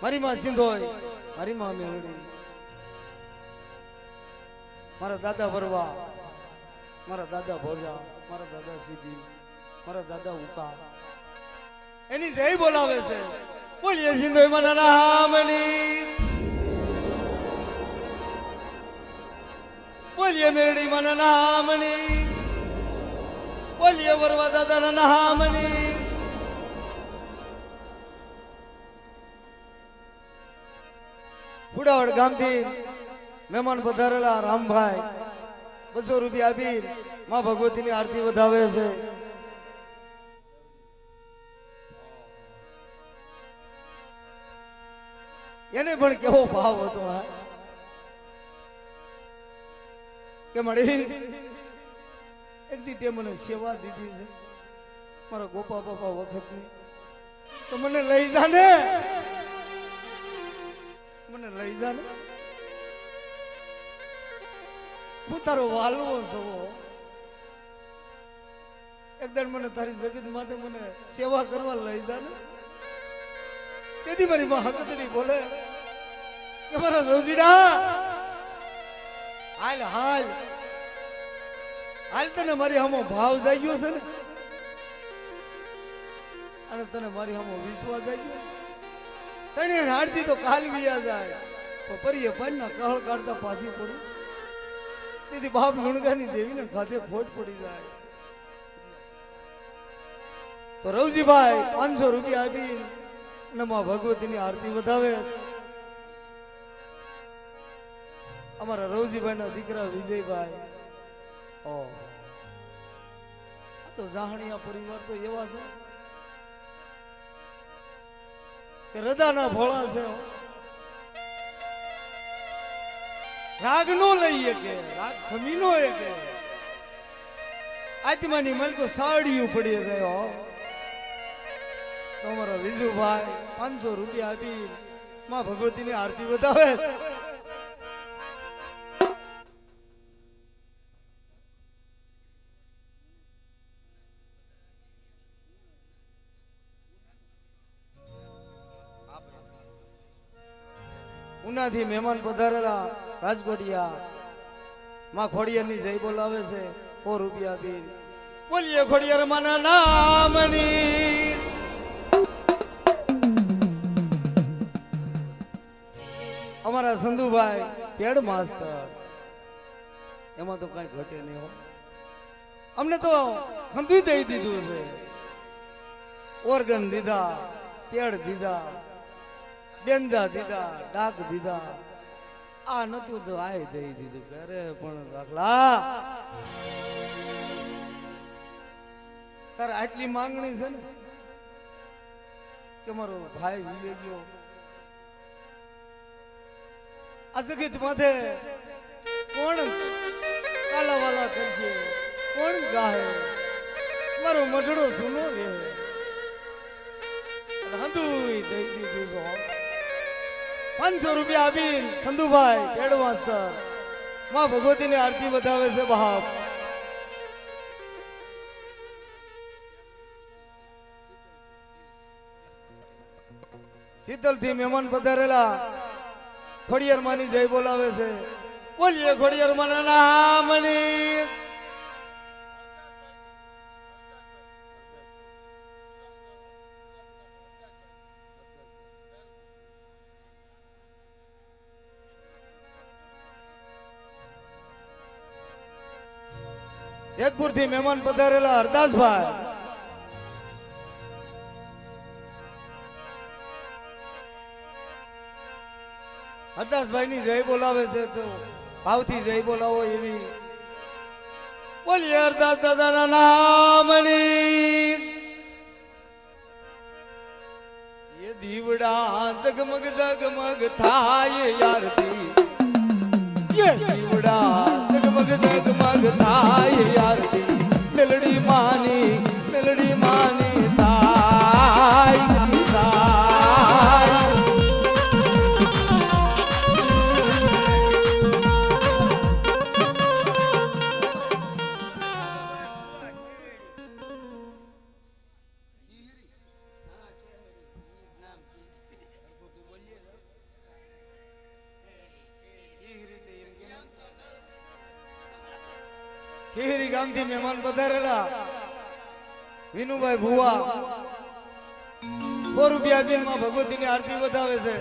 A: મારી માં સિંધોય મારી માં મેળડી મારા દાદા ભરવા મારા દાદા ભોજા મારા દાદા સીધી મારા દાદા ઉકા એની જય બોલાવે છે બોલીએ સિંધોય માના નામની બોલીએ મેળડી માના નામની બોલીએ વરવા દાદાના નામની ફુડાવડ ગામથી મહેમાન પધારેલા રામભાઈ ₹200 આપી માં ભગવતીની આરતી વધાવે છે એને પણ કેવો ભાવ હતો કે મળી એક દી તે મને સેવા દીધી છે મારા ગોપા બાપા વખતની તો મને લઈ જા ને મને લઈ જા ને હું તારો વાલવો છું એકદમ મને તારી જગત માટે મને સેવા કરવા લઈ જા ને તેથી મારી માં હકતડી બોલે કે મારા રોજીડા હાલ હાલ હાલ તને મારી હમો ભાવ જાગ્યો છે ને અને તને મારી સામે વિશ્વાસ આવી ગયો તને હાડતી તો કાલ વિયા જાય તો પરીએ પરના કહળ કાઢતા પાછી પડું તેથી બાપ લુણગાની દેવીને ખાતે ખોટ પડી જાય તો રવજીભાઈ 500 રૂપિયા આપી અને માં ભગવતીની આરતી વધાવે અમારા રવજીભાઈ ના દીકરા વિજયભાઈ ઓ તો જાહણિયા પરિવાર તો એવા છે કે હૃદયના ભોળા છે રાગ નો લઈએ કે રાગ ખમી નો કે આત્માની મન તો સાડીયું પડી ગયો તમારા વિજુભાઈ 500 રૂપિયા આપી માં ભગવતીની આરતી વધાવે ઉનાથી મહેમાન પધારેલા રાજકોટિયા માં ખોડિયારની જય બોલાવે છે 100 રૂપિયા આપી બોલીએ ખોડિયાર માના નામની અમારા સંધુભાઈ પેડ માસ્તર એમાં તો કઈ ઘટે નહીં હો અમને તો હંધુ દઈ દીધું છે ઓર્ગન દીધા પેડ દીધા બેંજા દીધા ડાક દીધા આ નતું તો આય દઈ દીધું અરે પણ રાખલા તારે આટલી માંગણી છે ને કે મારો ભાઈ વિવે ગયો આ જગત માથે કોણ કાલાવાલા કરશે કોણ ગાહે મારો મઢડો સુનો રે હંધુય દઈ દીધું 500 રૂપિયા આપી સંધુભાઈ પેડ માસ્તર માં ભગવતીની આરતી વધાવે છે બાપ શીતલ થી મહેમાન પધારેલા ખોડિયાર માની જય બોલાવે છે બોલીએ ખોડિયાર માના નામની જેતપુર થી મહેમાન પધારેલા હરદાસભાઈ હરદાસભાઈ ની જય બોલાવે છે તો ભાવથી જય બોલાવો એવી બોલીએ હરદાસ દાદાના નામની એ દીવડા જગમગ જગમગ થાય યારતી એ દીવડા જગમગ જગમગ થાય યારતી મેલડી માની થાય થાય ખીરી ગામથી મહેમાન પધારેલા વિનુભાઈ ભુવા 100 રૂપિયા આપીને માં ભગવતીની આરતી વધાવે છે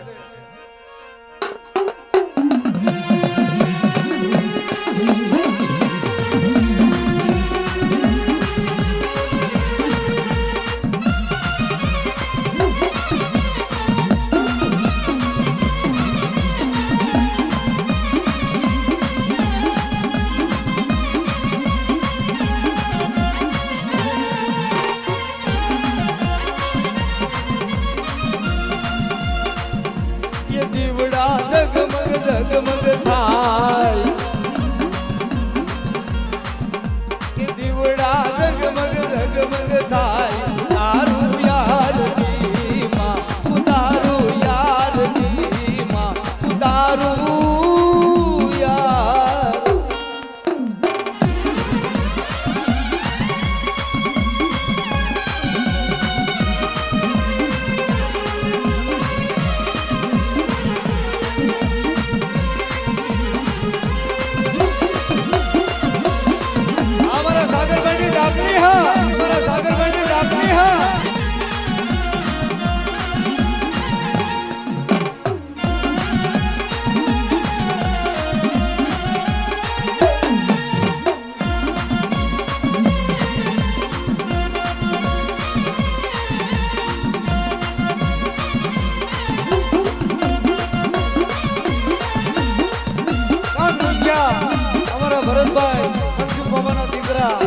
A: ભરતભાઈ મનસુખ બાબાના દીકરા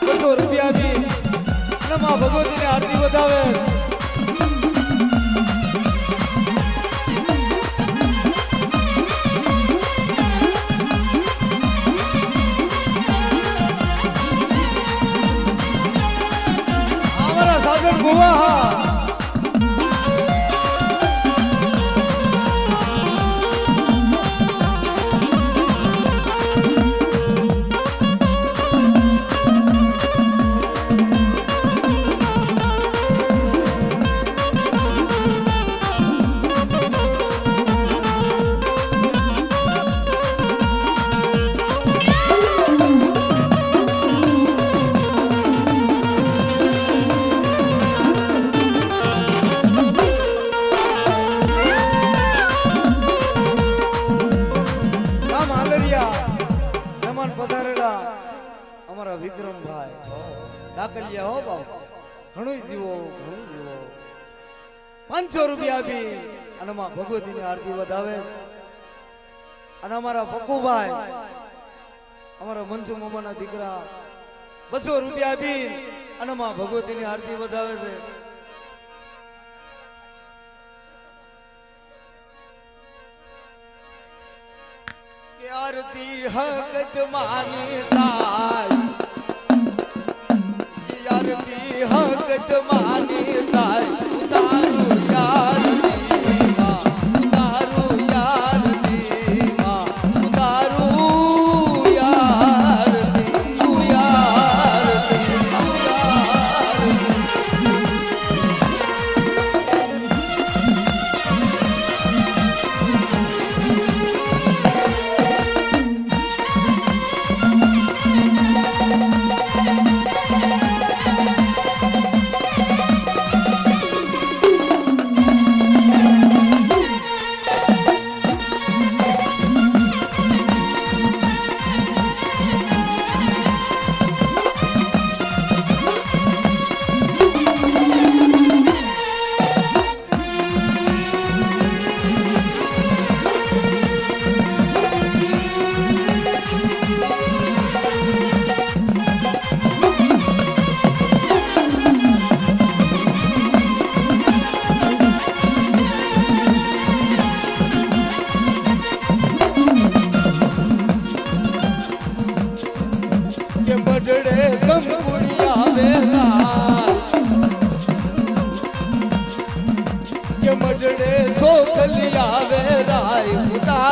A: 200 રૂપિયા બી અને માં ભગવતીને આરતી વધાવે અમારા સાગર ગોવા અમારા વિક્રમભાઈ ડાકલિયા હો બાપ ઘણું જીવો 500 રૂપિયા આપી અને માં ભગવતીની આરતી વધાવે અને અમારા પક્કુભાઈ અમારા મનસુ મામાના દીકરા 200 રૂપિયા આપી અને માં ભગવતીની આરતી વધાવે છે आरती हकत मानीताय आरती हकत मानीताय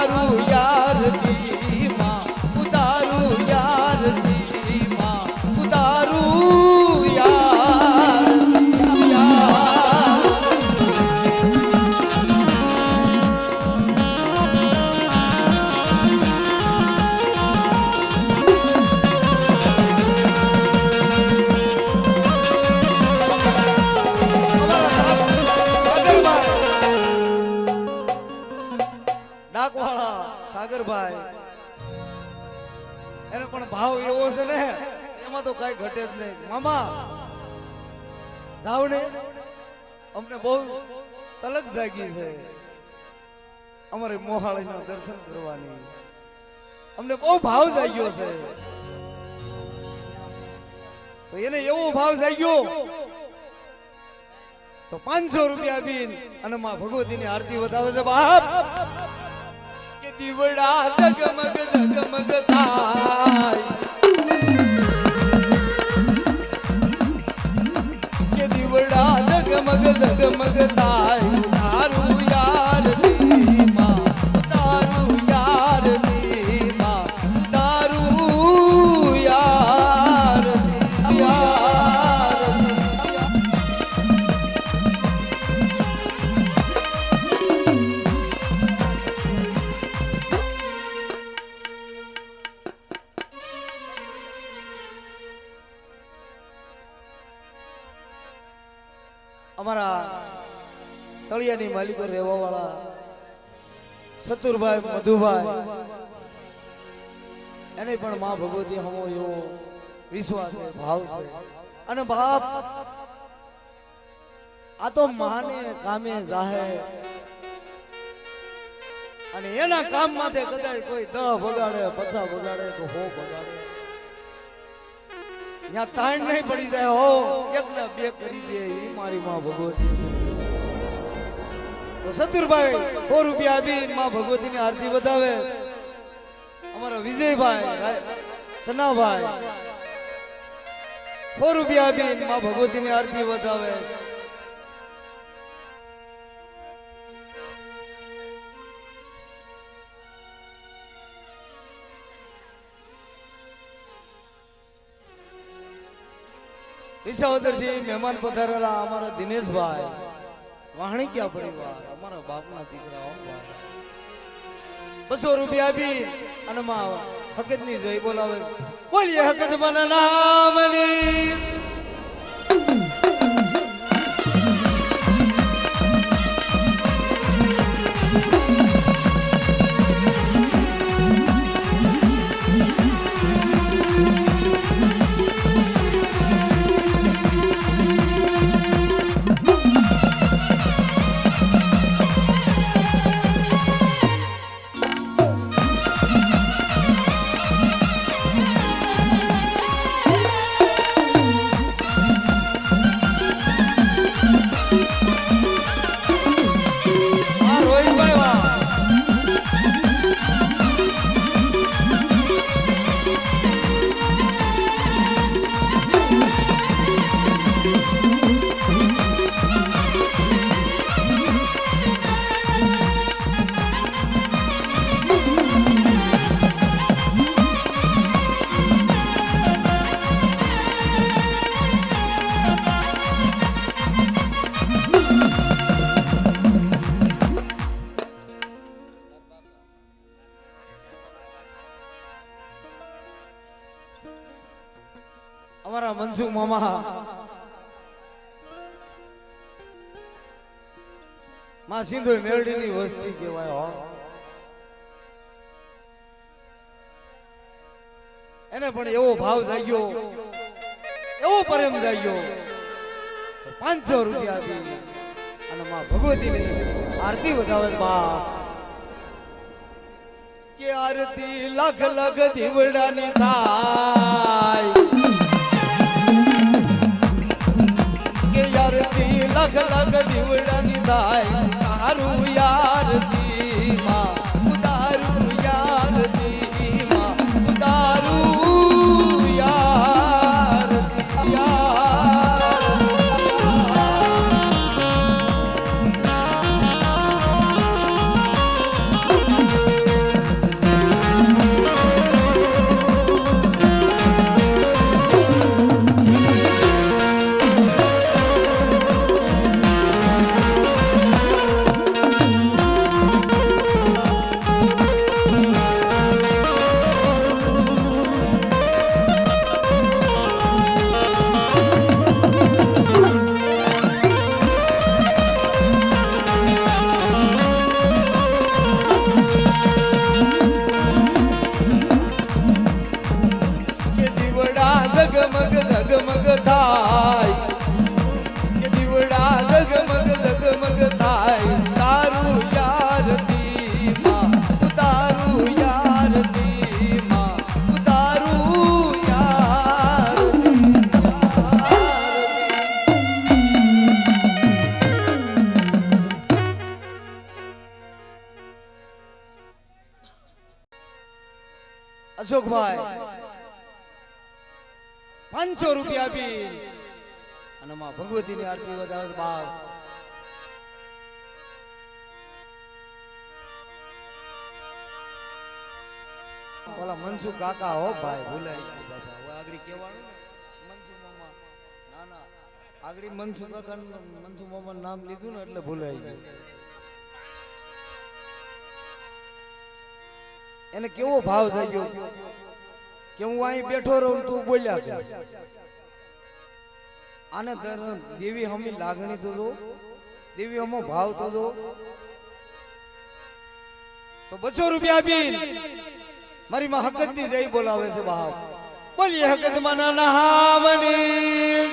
A: उतारू यार दीवा उतारू यार दीवा उतारू यार સાગરભાઈ એનો પણ ભાવ એવો છે ને એમાં તો કઈ ઘટે જ નહીં મામા જાવ ને અમને બહુ તલક જાગી છે અમારે મોહાળીના દર્શન કરવાની અમને બહુ ભાવ જાગ્યો છે તો એને એવો ભાવ જાગ્યો તો 500 રૂપિયા આપીને અને માં ભગવતીની આરતી વધાવે છે બાપ કે દીવડા જગમગ જગમગ થાય કે દીવડા જગમગ જગમગ થાય તારું યાર દી માં તારું યાર દી માં તારું યાર અમારા તળિયાની માલિકો રહેવા વાળા સતુરભાઈ મધુભાઈ એને પણ માં ભગવતી હમો એવો વિશ્વાસ છે ભાવ છે અને બાપ આ તો માને કામે જાહે અને એના કામ માટે કદાચ કોઈ 10 બગાડે 50 બગાડે તો 100 બગાડે ત્યાં તાણ નહીં પડી જાય હો એક ને બે કરી દે એ મારી માં ભગવતી તો સતુરભાઈ 100 રૂપિયા આપી માં ભગવતી ની આરતી બતાવે અમારા વિજયભાઈ સનાભાઈ 100 રૂપિયા આપી માં ભગવતી ની આરતી બતાવે વિસાવદર થી મહેમાન પધારેલા અમારા દિનેશભાઈ વાહણીક્યા પરિવાર અમારા બાપના દીકરા 200 રૂપિયા આપી અને માં હકત ની જય બોલાવે બોલીએ હકત મના નામની અમારા મનસુખ મામા માં સિંધુ મેરડી ની વસ્તી કહેવાય હો એને પણ એવો ભાવ જાગ્યો એવો પ્રેમ જાગ્યો 500 રૂપિયા આપી અને માં ભગવતી ની આરતી વધાવે બાપ કે આરતી લાખ લાખ દીવડાની થાય લખ લખ દીવડાની થાય તારું યારતી માં ઉતારું યારતી માં ઉતારું યારતી જગમગ થાય કે દીવડા જગમગ જગમગ થાય તારું યારતી માં ઉતારું યારતી માં ઉતારું યારતી અશોકભાઈ 500 રૂપિયા આપી અને માં ભગવતી ની આરતી વધારે બાપ બોલા મનસુખ કાકા હો ભાઈ ભૂલાઈ ગયું બાપા હવે આગળ કહેવાનું મનસુખ મામા ના ના આગળ મનસુખ કાકા મનસુખ મામા નામ લીધું ને એટલે ભૂલાઈ ગયું એને કેવો ભાવ થઈ ગયો કે હું અહીં બેઠો રહું તું બોલ્યા કર આને દેવી હમી લાગણી તો જો દેવી હમો ભાવ તો જો તો 200 રૂપિયા આપી મારી માં હકત ની જઈ બોલાવે છે બાપ બોલીએ હકત મના નામની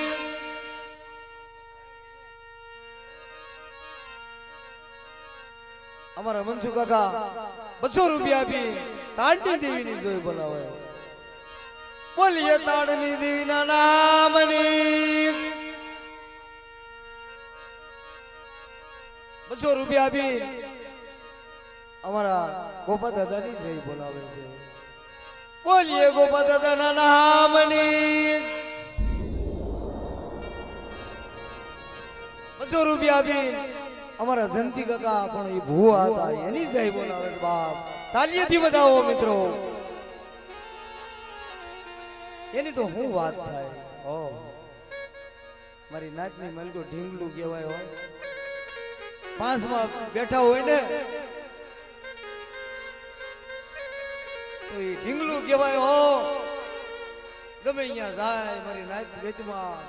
A: અમારા મનસુ કાકા 200 રૂપિયા આપી તાડની દેવીની જોઈ બોલાવે. બોલીએ તાડની દેવીના નામની 200 રૂપિયા આપી અમારા ગોપા દાદાની જય બોલાવે છે. બોલીએ ગોપા દાદાના નામની 200 રૂપિયા આપી અમારા જંતી કાકા પણ એ ભૂવા હતા એની જય બોલાવે છે. બાપ તાલીઓથી વધાવો મિત્રો. એની તો હું વાત થાય. ઓ મારી નાચની મલકો ઢીંગલું કહેવાય હોય. પાંચમાં બેઠા હોય ને તો એ ઢીંગલું કહેવાય હો. ગમે અહીંયા જાય મારી નાચ ગીતમાં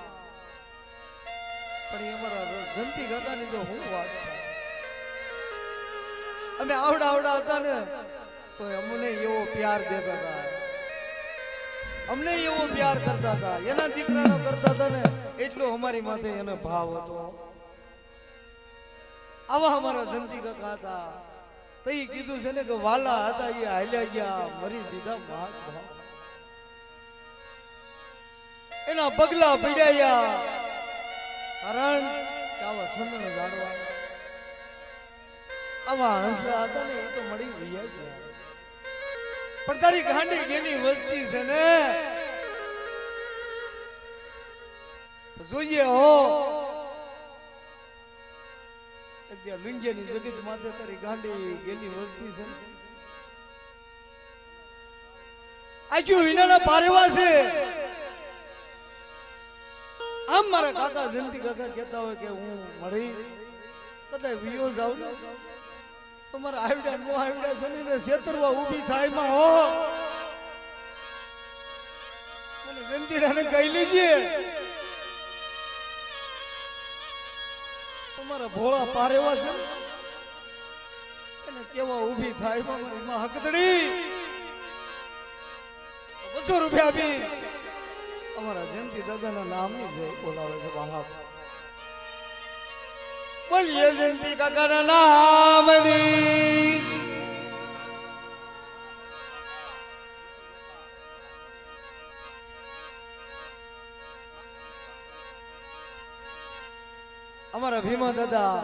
A: પણ એ અમારા જંતી કાકાની તો હું વાત થાય. અમે આવડા હતા ને તો અમને એવો પ્યાર દેતા હતા, અમને એવો પ્યાર કરતા હતા. એના દીકરાનો કરતા હતા ને એટલો અમારી માથે એનો ભાવ હતો. આવા અમારા જંતી કાકા હતા. તો એ કીધું છે ને કે વાલા હતા એ હાલ્યા ગયા મરી દીધા ભાગ ભાગ. એના પગલા પીડાયા કારણ કે આવા સંદન જાણવા આવા હસલા હતા ને એ તો મળી ગયા. પણ તારી ગાંડી ગેલી વસ્તી છે ને જોઈએ હો. લુંગેની જગત માથે તારી ગાંડી ગેલી વસ્તી છે. આજુ વિનાના પારેવા છે. આમ મારા કાકા જંતી કાકા કહેતા હોય કે હું મળી કદાચ વિયો જાવ ને તમારા આવડા નો આવડા છે ને છેતરવા ઊભી થાય માં હો. મને જંતીડાને કહી લેજે તમારા ભોળા પારેવા છે એને કેવા ઊભી થાય માં મારી માં હકદડી 200 રૂપિયા આપી અમારા જયંતિ દાદાના નામની જય બોલાવે છે. બાપ બોલીએ જયંતિ કાકાના નામની. અમારા ભીમા દાદા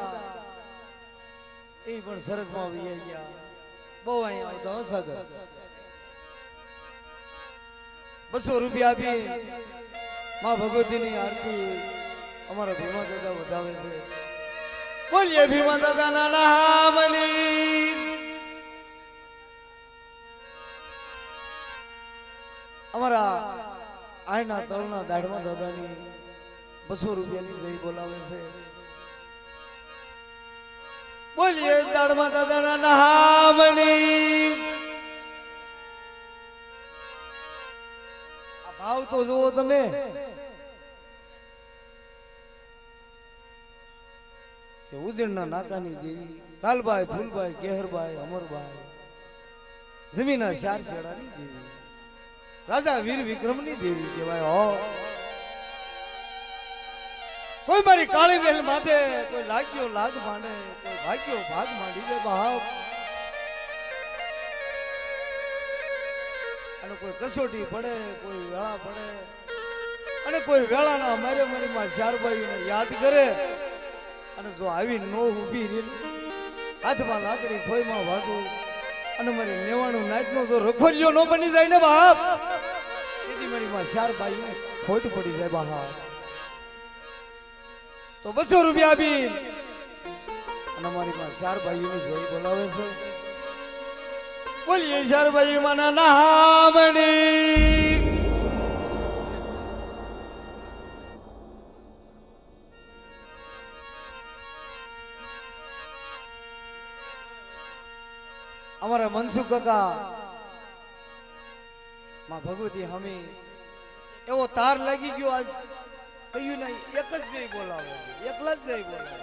A: એ પણ સરસમાં આવી ગયા. બહુ અહીંયા આવતા હો સાગર. 200 રૂપિયા આપી માં ભગવતીની આરતી અમારા ભીમા દાદા વધાવે છે. બોલીએ ભીમા દાદાના નામની. અમારા આયના તળના દાઢમાં દાદાની 200 રૂપિયાની જય બોલાવે છે. બોલીએ દાઢમાં દાદાના નામની. આ ભાવ તો જુઓ તમે. કે ઉજળના નાકાની દેવી કાલબાઈ ફૂલબાઈ કેહરબાઈ અમરબાઈ જમીના ચાર શેડાની દેવી રાજા વીર વિક્રમની દેવી કહેવાય હો. કોઈ મારી કાળી વેલ માથે કોઈ લાગ્યો લાગ માંડે કોઈ ભાગ્યો ભાગ માંડી દે બાપ. અને કોઈ કસોટી પડે કોઈ વેળા પડે અને કોઈ વેળાના મારે મારીમાં ચારબાઈને યાદ કરે અને જો આવી નો ઊભી રહી હાથમાં લાકડી ખોઈમાં વાગું અને મારી લેવાનું નાચનો જો રખોલ્યો નો બની જાય ને બાપ એથી મારીમાં ચારબાઈને ખોટ પડી જાય બાપ. તો 200 રૂપિયા આપી અને અમારી માં ચાર ભાઈઓની જય બોલાવે છે. બોલીએ ચાર ભાઈ માના નામની. અમારા મનસુખ કાકા માં ભગવતી હમી એવો તાર લાગી ગયો. આજ કયું નહીં એક જ જય બોલાવે એકલા જ જય બોલાવે.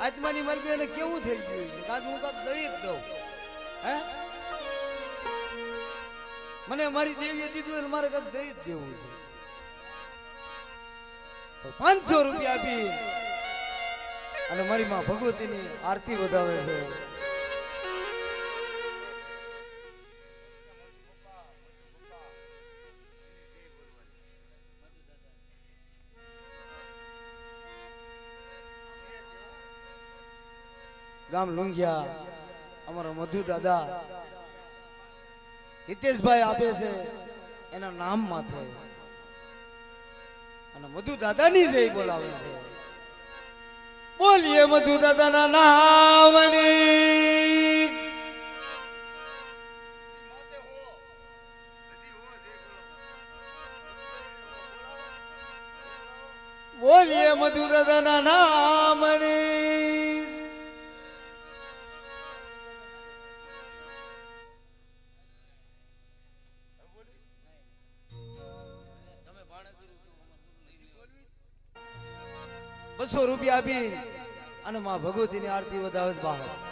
A: આત્માની મરજી એને કેવું થઈ ગયું કાજ હું કાક દઈ જ દઉં. હે મને મારી દેવીએ દીધું એટલે મારે કાક દઈ જ દેવું છે. તો 500 રૂપિયા આપી અને મારી માં ભગવતીની આરતી વધાવે છે. ગામ લુંગિયા અમારા મધુ દાદા હિતેશભાઈ આપે છે એના નામ માથે અને મધુ દાદાની જય બોલાવે છે. બોલીએ મધુ દાદાના નામની. બોલીએ મધુ દાદાના નામની. ₹200 આપી અને માં ભગવતીની આરતી વધાવે છે બહાર.